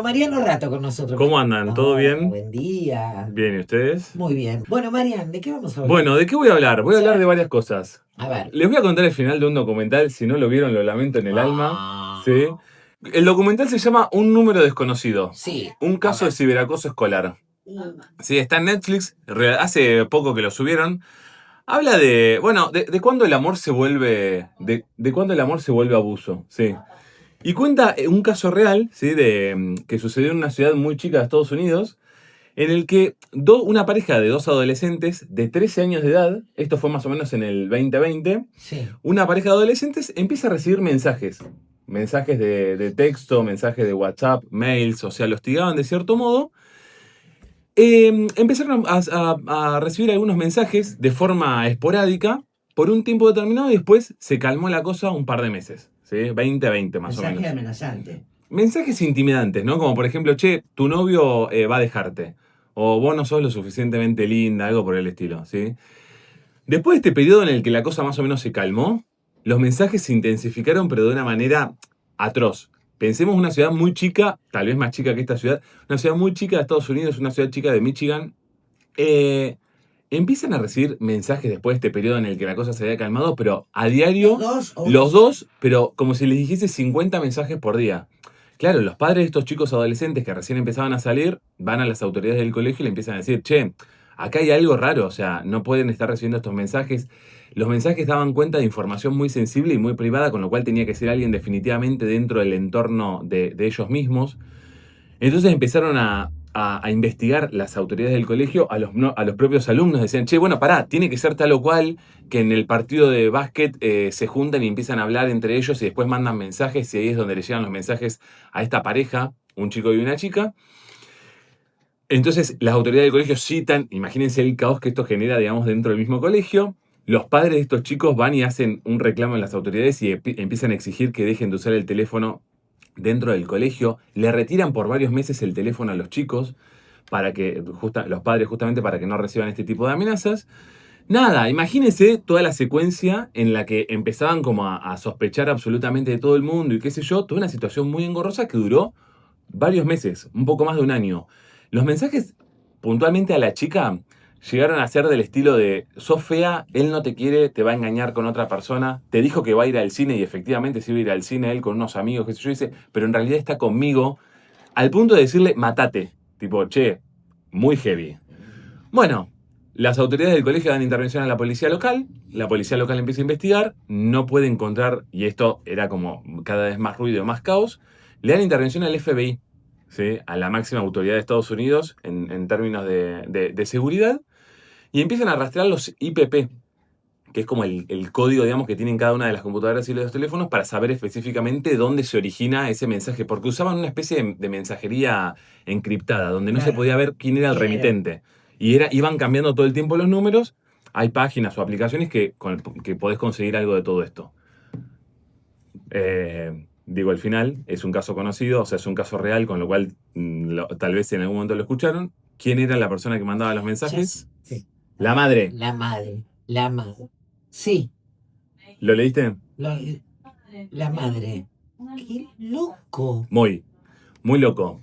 Mariano Rato con nosotros. ¿Cómo andan? ¿Todo Hola, bien? buen día. Bien, ¿y ustedes? Muy bien. Bueno, Marian, ¿de qué vamos a hablar? Bueno, ¿de qué voy a hablar? Voy a hablar de varias cosas. A ver. Les voy a contar el final de un documental, si no lo vieron lo lamento en el alma. ¿Sí? El documental se llama Un número desconocido. Sí. Un caso de ciberacoso escolar. Sí, está en Netflix, hace poco que lo subieron. Habla de cuándo el amor se vuelve, de cuándo el amor se vuelve abuso, sí. Y cuenta un caso real, ¿sí? Que sucedió en una ciudad muy chica de Estados Unidos, en el que una pareja de dos adolescentes de 13 años de edad, esto fue más o menos en el 2020, Sí. una pareja de adolescentes empieza a recibir mensajes. Mensajes de texto, mensajes de WhatsApp, mails, o sea, los hostigaban de cierto modo. Empezaron a recibir algunos mensajes de forma esporádica por un tiempo determinado y después se calmó la cosa un par de meses. ¿Sí? 2020 más o menos. Mensaje amenazante. Mensajes intimidantes, ¿no? Como por ejemplo, che, tu novio va a dejarte. O vos no sos lo suficientemente linda, algo por el estilo, ¿sí? Después de este periodo en el que la cosa más o menos se calmó, los mensajes se intensificaron, pero de una manera atroz. Pensemos una ciudad muy chica, tal vez más chica que esta ciudad, una ciudad muy chica de Estados Unidos, una ciudad chica de Michigan. Empiezan a recibir mensajes después de este periodo en el que la cosa se había calmado, pero a diario, los dos, pero como si les dijese 50 mensajes por día. Claro, los padres de estos chicos adolescentes que recién empezaban a salir van a las autoridades del colegio y le empiezan a decir, che, acá hay algo raro, o sea, no pueden estar recibiendo estos mensajes. Los mensajes daban cuenta de información muy sensible y muy privada, con lo cual tenía que ser alguien definitivamente dentro del entorno de ellos mismos. Entonces empezaron a investigar las autoridades del colegio, a los propios alumnos. Decían, che, bueno, pará, tiene que ser tal o cual, que en el partido de básquet se juntan y empiezan a hablar entre ellos y después mandan mensajes, y ahí es donde le llegan los mensajes a esta pareja, un chico y una chica. Entonces las autoridades del colegio citan, imagínense el caos que esto genera, digamos, dentro del mismo colegio. Los padres de estos chicos van y hacen un reclamo en las autoridades y empiezan a exigir que dejen de usar el teléfono dentro del colegio. Le retiran por varios meses el teléfono a los chicos para que, los padres justamente para que no reciban este tipo de amenazas. Nada, imagínense toda la secuencia en la que empezaban como a sospechar absolutamente de todo el mundo y qué sé yo, toda una situación muy engorrosa que duró varios meses, un poco más de un año. Los mensajes puntualmente a la chica llegaron a ser del estilo de, sos fea, él no te quiere, te va a engañar con otra persona, te dijo que va a ir al cine y efectivamente se iba a ir al cine él con unos amigos, qué sé yo, dice, pero en realidad está conmigo, al punto de decirle, matate, tipo, che, muy heavy. Bueno, las autoridades del colegio dan intervención a la policía local empieza a investigar, no puede encontrar, y esto era como cada vez más ruido, más caos, le dan intervención al FBI, ¿sí? A la máxima autoridad de Estados Unidos en términos de seguridad, y empiezan a rastrear los IPP, que es como el código, digamos, que tienen cada una de las computadoras y los teléfonos para saber específicamente dónde se origina ese mensaje, porque usaban una especie de mensajería encriptada, donde no se podía ver quién era el remitente. Y iban cambiando todo el tiempo los números. Hay páginas o aplicaciones que podés conseguir algo de todo esto. Digo, al final es un caso conocido, o sea, es un caso real, con lo cual tal vez en algún momento lo escucharon. ¿Quién era la persona que mandaba los mensajes? Sí. La madre. La madre. La madre. Sí. ¿Lo leíste? La madre. ¡Qué loco! Muy loco.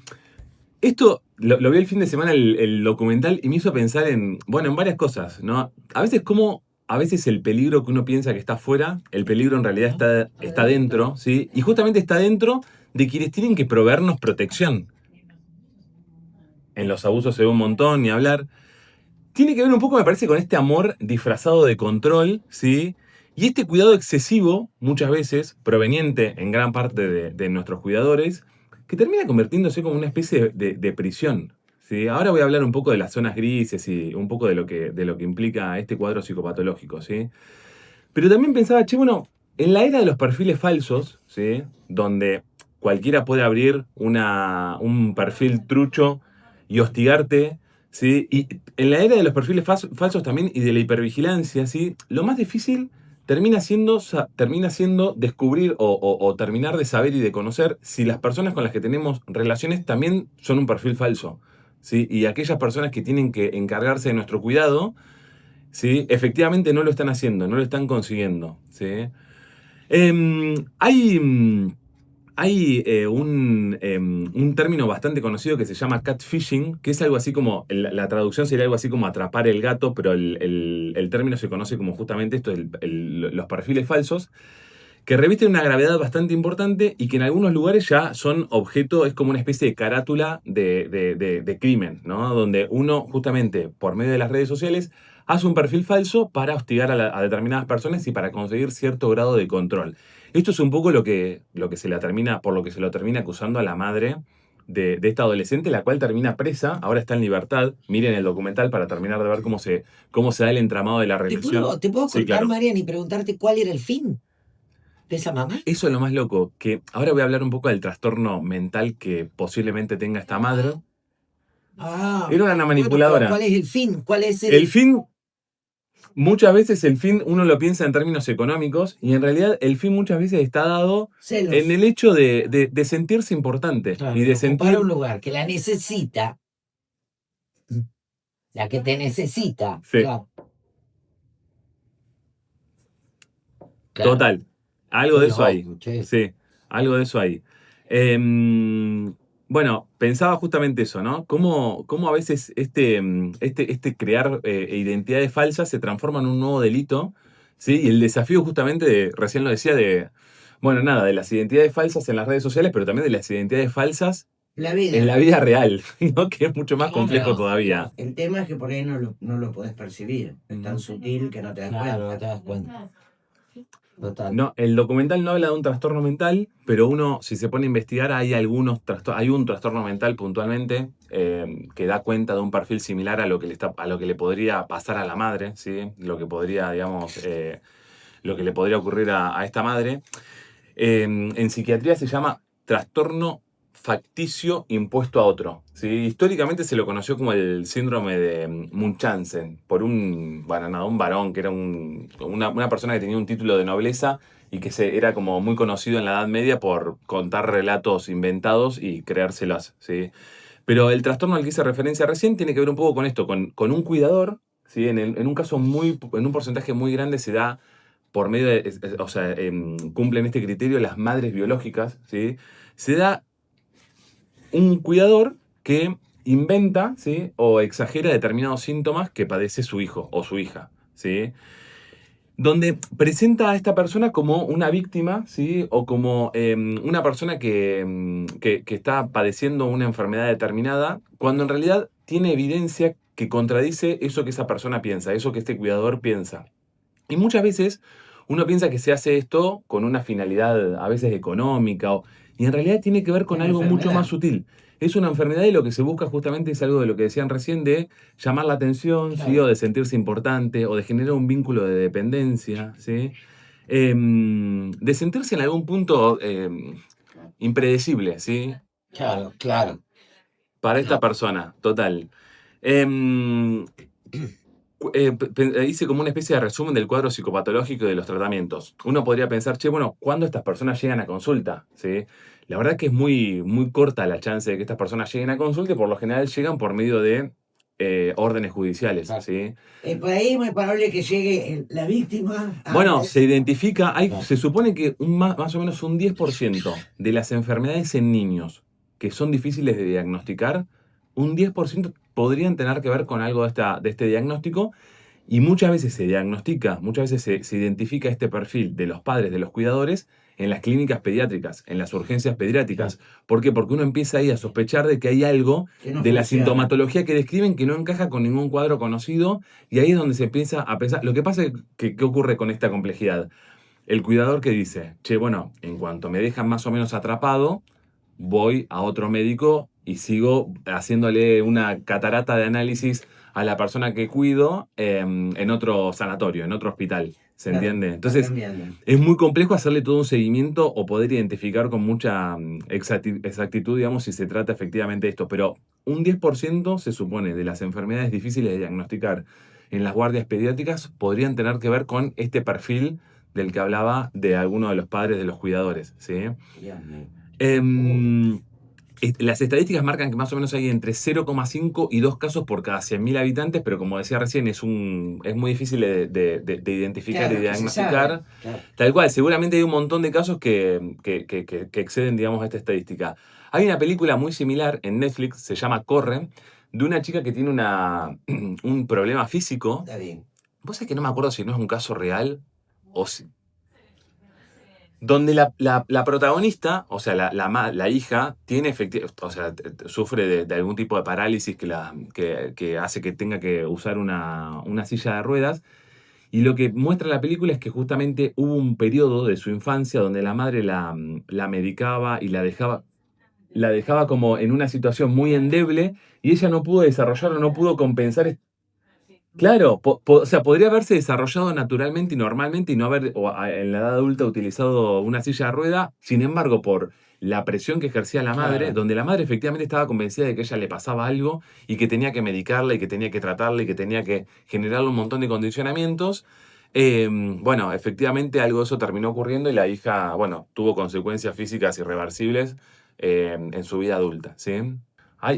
Esto lo vi el fin de semana el documental y me hizo pensar en varias cosas, ¿no? A veces el peligro que uno piensa que está afuera, el peligro en realidad está dentro, ¿sí? Y justamente está dentro de quienes tienen que proveernos protección. En los abusos se ve un montón, ni hablar. Tiene que ver un poco, me parece, con este amor disfrazado de control, ¿sí? Y este cuidado excesivo, muchas veces, proveniente en gran parte de nuestros cuidadores, que termina convirtiéndose como una especie de prisión, ¿sí? Ahora voy a hablar un poco de las zonas grises y un poco de lo que implica este cuadro psicopatológico, ¿sí? Pero también pensaba, che, bueno, en la era de los perfiles falsos, ¿sí? Donde cualquiera puede abrir un perfil trucho y hostigarte, ¿sí? Y en la era de los perfiles falsos también y de la hipervigilancia, ¿sí? Lo más difícil termina siendo descubrir o terminar de saber y de conocer si las personas con las que tenemos relaciones también son un perfil falso, ¿sí? Y aquellas personas que tienen que encargarse de nuestro cuidado, ¿sí? Efectivamente no lo están haciendo, no lo están consiguiendo, ¿sí? Hay Hay un término bastante conocido que se llama catfishing, que es algo así como, la traducción sería algo así como atrapar el gato, pero el término se conoce como justamente esto, los perfiles falsos, que revisten una gravedad bastante importante y que en algunos lugares ya son objeto, es como una especie de carátula de crimen, ¿no? Donde uno justamente por medio de las redes sociales hace un perfil falso para hostigar a determinadas personas y para conseguir cierto grado de control. Esto es un poco lo que se la termina, por lo que se lo termina acusando a la madre de esta adolescente, la cual termina presa, ahora está en libertad. Miren el documental para terminar de ver cómo se da el entramado de la relación. ¿Te puedo Sí, cortar, claro. Marian, y preguntarte cuál era el fin de esa mamá? Eso es lo más loco, que ahora voy a hablar un poco del trastorno mental que posiblemente tenga esta madre. Era una Bueno, manipuladora. ¿cuál es el fin? ¿Cuál es El fin, muchas veces el fin uno lo piensa en términos económicos y en realidad el fin muchas veces está dado celos? en el hecho de sentirse importante Claro, y de ocupar sentir... un lugar que la necesita, la que te necesita. Sí, Claro. total. Algo Qué de eso hay. loco, che. Sí, algo de eso hay. Bueno, pensaba justamente eso, ¿no? Cómo a veces este crear identidades falsas se transforma en un nuevo delito, ¿sí? Y el desafío justamente recién lo decía, bueno, nada, de las identidades falsas en las redes sociales, pero también de las identidades falsas La vida. en la vida real, ¿no? Que es mucho más Claro. complejo todavía. El tema es que por ahí no lo podés percibir. Es tan sutil que no te das Claro, no cuenta. te das cuenta. Total. No, el documental no habla de un trastorno mental, pero uno, si se pone a investigar, hay un trastorno mental puntualmente que da cuenta de un perfil similar a lo que a lo que le podría pasar a la madre, ¿sí? Lo que podría, digamos, lo que le podría ocurrir a esta madre. En psiquiatría se llama trastorno facticio impuesto a otro, ¿sí? Históricamente se lo conoció como el síndrome de Munchausen, por un varón que era una persona que tenía un título de nobleza y que era como muy conocido en la Edad Media por contar relatos inventados y creérselos, ¿sí? Pero el trastorno al que hice referencia recién tiene que ver un poco con esto, con un cuidador, ¿sí? En un caso en un porcentaje muy grande se da por medio o sea, cumplen este criterio las madres biológicas, ¿sí? Se da un cuidador que inventa, ¿sí? O exagera determinados síntomas que padece su hijo o su hija, ¿sí? Donde presenta a esta persona como una víctima, ¿sí? O como una persona que está padeciendo una enfermedad determinada, cuando en realidad tiene evidencia que contradice eso que esa persona piensa, eso que este cuidador piensa. Y muchas veces uno piensa que se hace esto con una finalidad a veces económica, y en realidad tiene que ver con Una algo mucho enfermedad. más sutil. Es una enfermedad y lo que se busca justamente es algo de lo que decían recién, de llamar la atención, ¿sí? Claro. O de sentirse importante, o de generar un vínculo de dependencia, ¿sí? De sentirse en algún punto impredecible, ¿sí? Claro, claro. Para esta persona, total. Em, hice como una especie de resumen del cuadro psicopatológico y de los tratamientos. Uno podría pensar, che, bueno, ¿cuándo estas personas llegan a consulta? ¿Sí? La verdad que es muy, muy corta la chance de que estas personas lleguen a consulta y por lo general llegan por medio de órdenes judiciales. Claro. ¿Sí? Por ahí es muy probable que llegue la víctima. Bueno, se identifica, Claro. se supone que más o menos un 10% de las enfermedades en niños que son difíciles de diagnosticar, un 10% podrían tener que ver con algo de este diagnóstico. Y muchas veces se diagnostica, muchas veces se identifica este perfil de los padres, de los cuidadores, en las clínicas pediátricas, en las urgencias pediátricas. ¿Por qué? Porque uno empieza ahí a sospechar de que hay algo Que no de la funciona. sintomatología que describen que no encaja con ningún cuadro conocido, y ahí es donde se empieza a pensar. Lo que pasa es que, ¿qué ocurre con esta complejidad? El cuidador que dice, che, bueno, en cuanto me dejan más o menos atrapado, voy a otro médico y sigo haciéndole una catarata de análisis a la persona que cuido en otro sanatorio, en otro hospital. ¿Se Claro, entiende? va Entonces, cambiando. es muy complejo hacerle todo un seguimiento o poder identificar con mucha exactitud, digamos, si se trata efectivamente de esto. Pero un 10% se supone de las enfermedades difíciles de diagnosticar en las guardias pediátricas podrían tener que ver con este perfil del que hablaba de alguno de los padres de los cuidadores, ¿sí? Dios mío. Em, Las estadísticas marcan que más o menos hay entre 0,5 y 2 casos por cada 100.000 habitantes, pero como decía recién, es muy difícil de identificar y Claro, que se diagnosticar. sabe, claro. Tal cual, seguramente hay un montón de casos que exceden, digamos, esta estadística. Hay una película muy similar en Netflix, se llama Corre, de una chica que tiene un problema físico. Está bien. Vos sabés que no me acuerdo si no es un caso real o si... Donde la protagonista, o sea, la hija, tiene o sea, sufre de algún tipo de parálisis que hace que tenga que usar una silla de ruedas. Y lo que muestra la película es que justamente hubo un periodo de su infancia donde la madre la medicaba y la dejaba como en una situación muy endeble y ella no pudo desarrollar o no pudo compensar. Claro, o sea, podría haberse desarrollado naturalmente y normalmente y no haber en la edad adulta utilizado una silla de rueda, sin embargo, por la presión que ejercía la madre, Claro. donde la madre efectivamente estaba convencida de que a ella le pasaba algo y que tenía que medicarla y que tenía que tratarla y que tenía que generarle un montón de condicionamientos. Bueno, efectivamente algo de eso terminó ocurriendo y la hija, bueno, tuvo consecuencias físicas irreversibles en su vida adulta, ¿sí?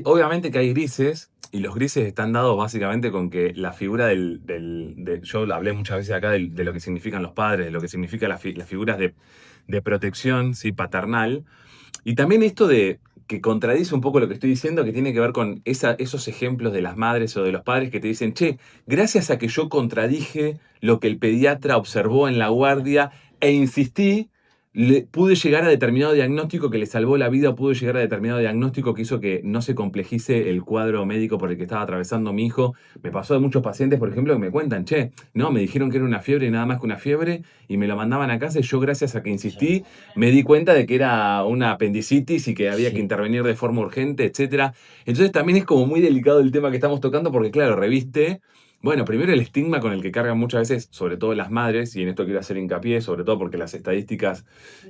Obviamente que hay grises, y los grises están dados básicamente con que la figura yo hablé muchas veces acá de lo que significan los padres, de lo que significan las figuras de protección, ¿sí? Paternal, y también esto de que contradice un poco lo que estoy diciendo, que tiene que ver con esos ejemplos de las madres o de los padres que te dicen, che, gracias a que yo contradije lo que el pediatra observó en la guardia e insistí, pude llegar a determinado diagnóstico que le salvó la vida, o pude llegar a determinado diagnóstico que hizo que no se complejice el cuadro médico por el que estaba atravesando mi hijo. Me pasó de muchos pacientes, por ejemplo, que me cuentan, che, no, me dijeron que era una fiebre y nada más que una fiebre, y me lo mandaban a casa y yo gracias a que insistí, me di cuenta de que era una apendicitis y que había que intervenir de forma urgente, etc. Entonces también es como muy delicado el tema que estamos tocando porque, claro, reviste, bueno, primero el estigma con el que cargan muchas veces, sobre todo las madres, y en esto quiero hacer hincapié, sobre todo porque las estadísticas,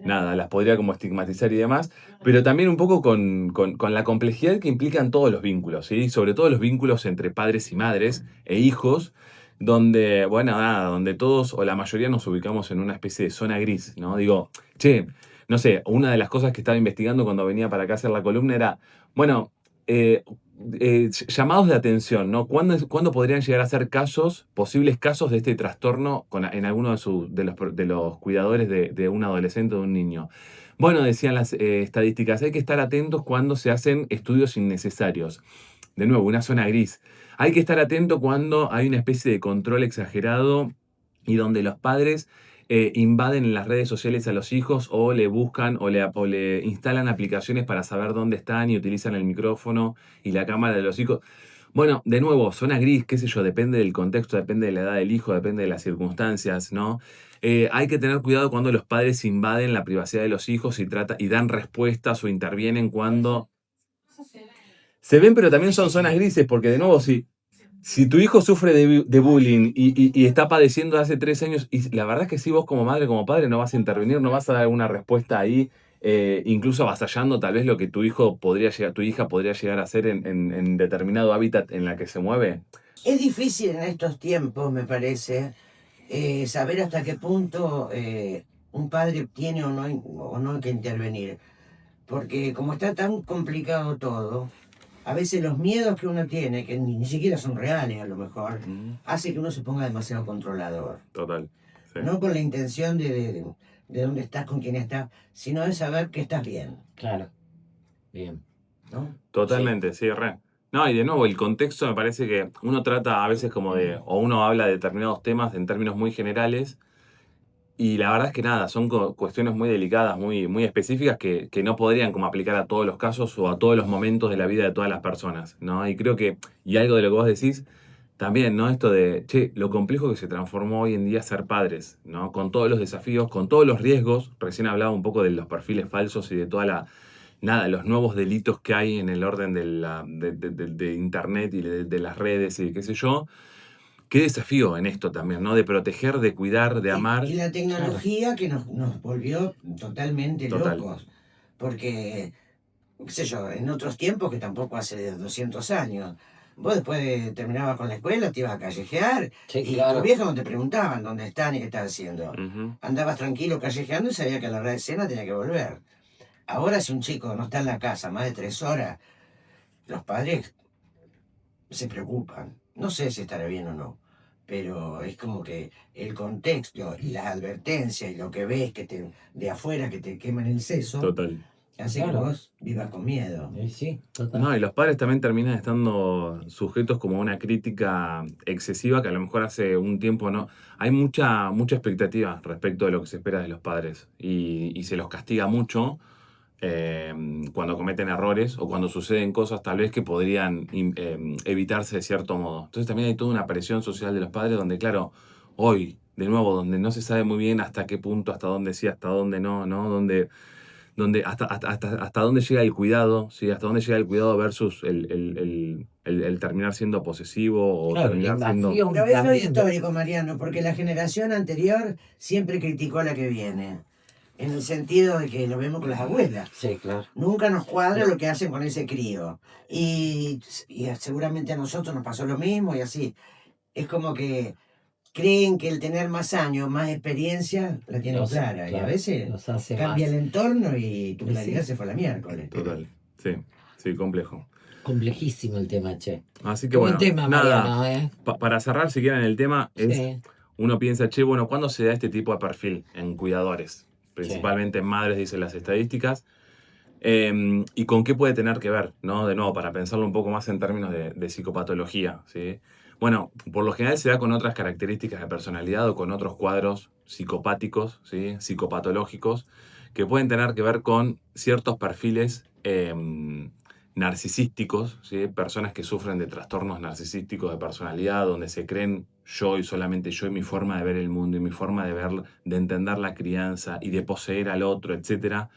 nada, las podría como estigmatizar y demás, pero también un poco con la complejidad que implican todos los vínculos, ¿sí? Sobre todo los vínculos entre padres y madres e hijos, donde, bueno, nada, donde todos o la mayoría nos ubicamos en una especie de zona gris, ¿no? Digo, che, no sé, una de las cosas que estaba investigando cuando venía para acá a hacer la columna era, bueno, llamados de atención, ¿no? ¿Cuándo podrían llegar a ser posibles casos de este trastorno en alguno de los cuidadores de un adolescente o de un niño? Bueno, decían las estadísticas, hay que estar atentos cuando se hacen estudios innecesarios. De nuevo, una zona gris. Hay que estar atento cuando hay una especie de control exagerado y donde los padres invaden en las redes sociales a los hijos o le buscan o le instalan aplicaciones para saber dónde están y utilizan el micrófono y la cámara de los hijos. Bueno, de nuevo, zona gris, qué sé yo, depende del contexto, depende de la edad del hijo, depende de las circunstancias, ¿no? Hay que tener cuidado cuando los padres invaden la privacidad de los hijos y dan respuestas o intervienen cuando... Se ven, pero también son zonas grises, porque de nuevo, si tu hijo sufre de bullying y está padeciendo hace 3 años, y la verdad es que si vos como madre, como padre, no vas a intervenir, no vas a dar una respuesta ahí, incluso avasallando tal vez lo que tu hija podría llegar a hacer en determinado hábitat en la que se mueve. Es difícil en estos tiempos, me parece, saber hasta qué punto un padre tiene o no que intervenir. Porque como está tan complicado todo, a veces los miedos que uno tiene, que ni siquiera son reales a lo mejor, hace que uno se ponga demasiado controlador. Total. Sí. No con la intención de dónde estás, con quién estás, sino de saber que estás bien, Claro. Bien. ¿no? Totalmente, sí, re. No, y de nuevo, el contexto me parece que uno trata a veces como o uno habla de determinados temas en términos muy generales, y la verdad es que nada, son cuestiones muy delicadas, muy específicas que no podrían como aplicar a todos los casos o a todos los momentos de la vida de todas las personas, ¿no? Y creo que, y algo de lo que vos decís, también, ¿no? Esto de, che, lo complejo que se transformó hoy en día ser padres, ¿no? Con todos los desafíos, con todos los riesgos. Recién hablaba un poco de los perfiles falsos y de nada, los nuevos delitos que hay en el orden de Internet y de las redes y qué sé yo. Qué desafío en esto también, ¿no? De proteger, de cuidar, de amar. Y la tecnología que nos volvió totalmente Total. locos. Porque, qué sé yo, en otros tiempos, que tampoco hace 200 años, vos después terminabas con la escuela, te ibas a callejear, Sí, y claro. tus viejos no te preguntaban dónde están y qué estás haciendo. Ujú. Andabas tranquilo callejeando y sabía que a la hora de cena tenía que volver. Ahora si un chico no está en la casa más de 3 horas, los padres se preocupan. No sé si estará bien o no, pero es como que el contexto y las advertencias y lo que ves de afuera que te queman el seso, Total. hace que Claro. vos vivas con miedo. Sí, total. No, y los padres también terminan estando sujetos como a una crítica excesiva que a lo mejor hace un tiempo no. Hay mucha expectativa respecto de lo que se espera de los padres y se los castiga mucho cuando cometen errores o cuando suceden cosas tal vez que podrían evitarse de cierto modo. Entonces también hay toda una presión social de los padres donde, claro, hoy, de nuevo, donde no se sabe muy bien hasta qué punto, hasta dónde sí, hasta dónde no, ¿no? Donde hasta dónde llega el cuidado, ¿sí? Hasta dónde llega el cuidado versus el terminar siendo posesivo o Claro, la terminar siendo... invasión Pero eso es también. histórico, Mariano, porque la generación anterior siempre criticó a la que viene. En el sentido de que lo vemos con las abuelas. Sí, claro. Nunca nos cuadra lo que hacen con ese crío. Y seguramente a nosotros nos pasó lo mismo y así. Es como que creen que el tener más años, más experiencia, la tienen Los- clara. Y a claro, veces los hace cambia más. el entorno y tu Sí, claridad sí. se fue a la miércoles. Total, sí, sí, complejo. Complejísimo el tema, che. Así que Qué buen bueno, tema, nada, Mariano, ¿eh? para cerrar, si quieren el tema, es Sí, uno piensa, che, bueno, ¿cuándo se da este tipo de perfil en cuidadores? sí. Principalmente en madres, dicen las estadísticas. ¿Y con qué puede tener que ver? ¿No? De nuevo, para pensarlo un poco más en términos de psicopatología, ¿sí? Bueno, por lo general se da con otras características de personalidad o con otros cuadros psicopáticos, ¿sí? Psicopatológicos, que pueden tener que ver con ciertos perfiles narcisísticos, ¿sí? Personas que sufren de trastornos narcisísticos de personalidad, donde se creen yo y solamente yo y mi forma de ver el mundo y mi forma de ver, de entender la crianza y de poseer al otro, etcétera.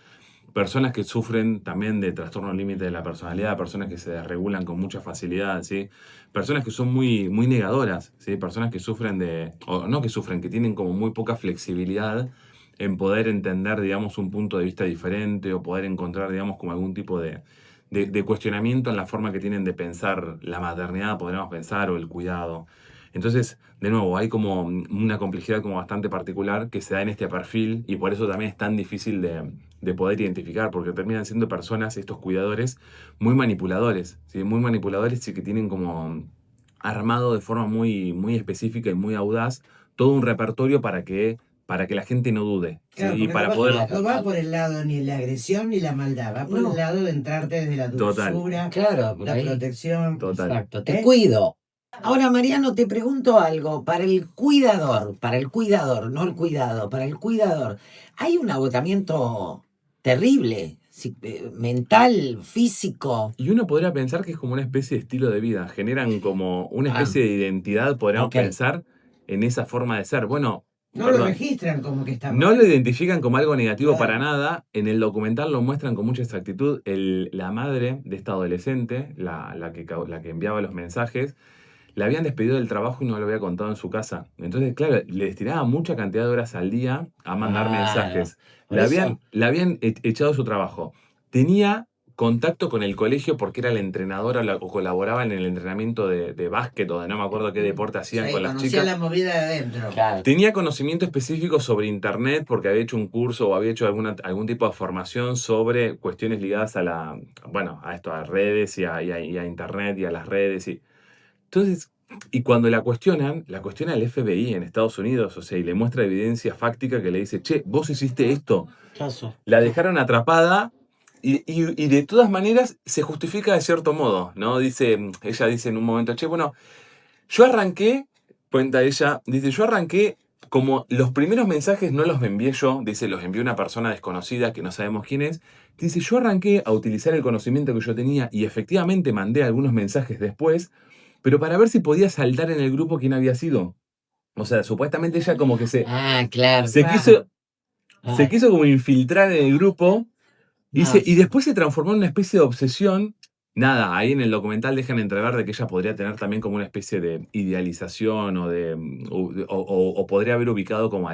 Personas que sufren también de trastorno límite de la personalidad, personas que se desregulan con mucha facilidad, ¿sí? Personas que son muy negadoras, ¿sí? Personas que sufren o no que sufren, que tienen como muy poca flexibilidad en poder entender, digamos, un punto de vista diferente o poder encontrar, digamos, como algún tipo de cuestionamiento en la forma que tienen de pensar la maternidad, podríamos pensar, o el cuidado. Entonces, de nuevo, hay como una complejidad como bastante particular que se da en este perfil y por eso también es tan difícil de poder identificar, porque terminan siendo personas, estos cuidadores, muy manipuladores, ¿sí? Muy manipuladores y que tienen como armado de forma muy específica y muy audaz todo un repertorio para que la gente no dude, ¿sí? Claro, Y porque para no, poder... no va por el lado ni la agresión ni la maldad, va por No. el lado de entrarte desde la Total. dulzura, Claro, por la ahí. protección. Total. Exacto, te ¿Eh? cuido. Ahora, Mariano, te pregunto algo. Para el cuidador, no el cuidado, para el cuidador, ¿hay un agotamiento terrible, mental, físico? Y uno podría pensar que es como una especie de estilo de vida, generan como una especie de identidad, podríamos ok. pensar, en esa forma de ser. Bueno, No lo perdón, registran como que está no mal. lo identifican como algo negativo Claro. para nada. En el documental lo muestran con mucha exactitud. La madre de esta adolescente, la que enviaba los mensajes, la habían despedido del trabajo y no lo había contado en su casa. Entonces, claro, le destinaba mucha cantidad de horas al día a mandar Claro. mensajes. Por La eso- habían echado de su trabajo. Tenía contacto con el colegio porque era la entrenadora o colaboraba en el entrenamiento de básquet o de no me acuerdo qué deporte hacían Sí, con las conocía chicas. la movida de adentro. Claro. Tenía conocimiento específico sobre internet porque había hecho un curso o había hecho algún tipo de formación sobre cuestiones ligadas a esto, a redes y a internet y a las redes. Entonces, y cuando la cuestiona el FBI en Estados Unidos, o sea, y le muestra evidencia fáctica que le dice, che, vos hiciste esto. La dejaron atrapada y de todas maneras se justifica de cierto modo, ¿no? Ella dice en un momento, che, bueno, yo arranqué, cuenta ella, dice, yo arranqué como los primeros mensajes no los envié yo, dice, los envió una persona desconocida que no sabemos quién es. Dice, yo arranqué a utilizar el conocimiento que yo tenía y efectivamente mandé algunos mensajes después, pero para ver si podía saltar en el grupo quién había sido. O sea, supuestamente ella como que Claro. se quiso como infiltrar en el grupo y después se transformó en una especie de obsesión. Nada, ahí en el documental dejan entrever de que ella podría tener también como una especie de idealización o podría haber ubicado como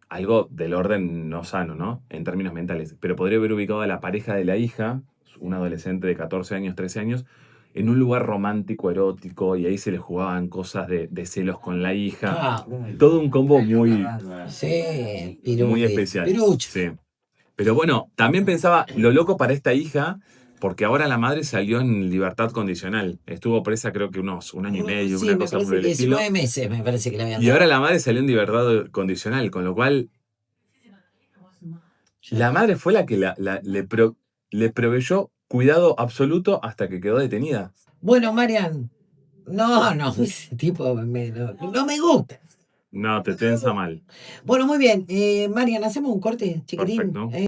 algo del orden no sano, ¿no? En términos mentales. Pero podría haber ubicado a la pareja de la hija, una adolescente de 14 años, 13 años, en un lugar romántico, erótico, y ahí se le jugaban cosas de celos con la hija. Todo un combo muy Sí, especial. Pirucho. Sí. Pero bueno, también pensaba lo loco para esta hija, porque ahora la madre salió en libertad condicional. Estuvo presa creo que un año y medio, Sí, una me cosa parece por el estilo. 19 meses, me parece que le habían Y dado. ahora la madre salió en libertad condicional, con lo cual la madre fue la que le proveyó cuidado absoluto hasta que quedó detenida. Bueno, Marian, no, ese tipo no me gusta. No, te tensa mal. Bueno, muy bien. Marian, ¿hacemos un corte, chiquitín? Perfecto.